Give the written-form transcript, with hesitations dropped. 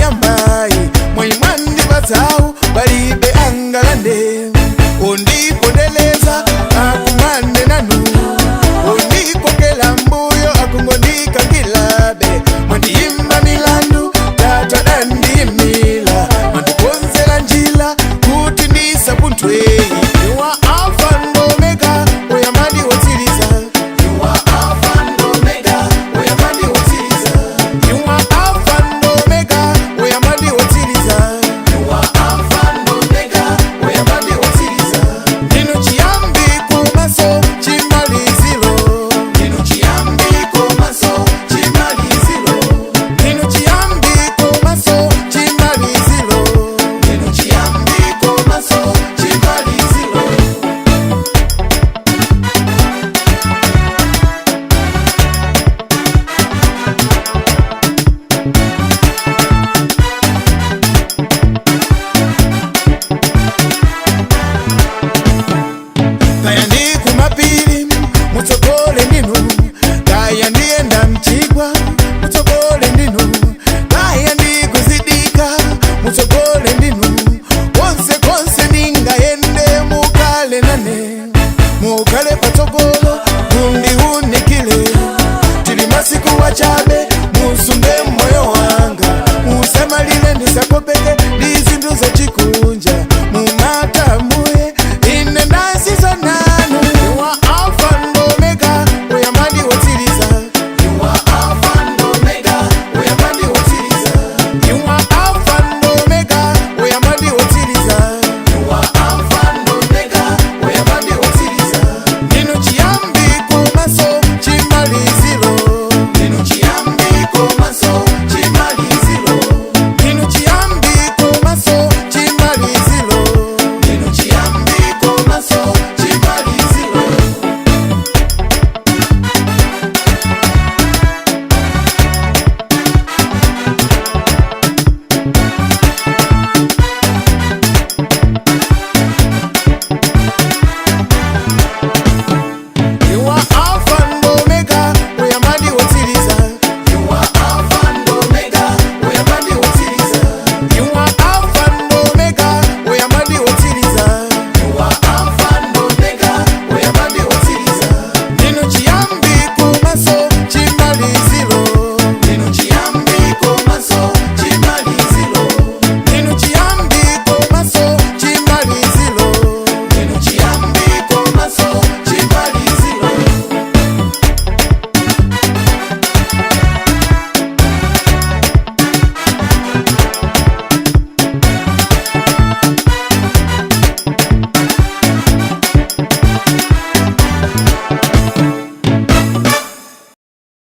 yambai Mwaimandi batau balibe angalande Ondipondeleza akumande nanu Ondipokela mbuyo akungondika kilabe Mwandiyimba milandu tata dandiyimila Mwandiponzela njila kuti ndisapuntwe You are Alpha and Omega Oyamandi wotiliza You are Alpha and Omega Oyamandi wotiliza You are Alpha and Omega Oyamandi wotiliza You are Alpha and Omega Oyamandi wotiliza Nino chiyambi kumaso chimalizilo Nino chiyambi kumaso chimalizilo Nino chiyambi kumaso chimalizilo Nino chiyambi kumaso chimalizilo Kaya ndi kumapiri mutsogole ndinu Kaya ndienda mchigwa mutsogole ndinu Kaya ndi kuzidika mutsogole ndinu Konse konse ndingayende mukale nane Mukale patsogolo mundiunikile Tili masiku wachabe musunge moyo wanga Musamalile ndisakopeke ndizinthu zochikunja Mumatambuye ine ndasizo nanu You are Alpha and Omega Oyamandi wotiliza You are Alpha and Omega Oyamandi wotiliza You are Alpha and Omega Oyamandi wotiliza You are Alpha and Omega Oyamandi wotiliza Nino chiyambi kumaso chimalizilo Nino chiyambi kumaso chimalizilo Nino chiyambi kumaso chimalizilo Nino chiyambi kumaso chimalizilo You are Alpha and Omega Oyamandi wotiliza You are Alpha and Omega Oyamandi wotiliza You are Alpha and Omega Oyamandi wotiliza You are Alpha and Omega Oyamandi wotiliza Nino chiyambi kumaso chimalizilo Nino chiyambi kumaso chimalizilo Nino chiyambi kumaso chimalizilo Nino chiyambi kumaso chimalizilo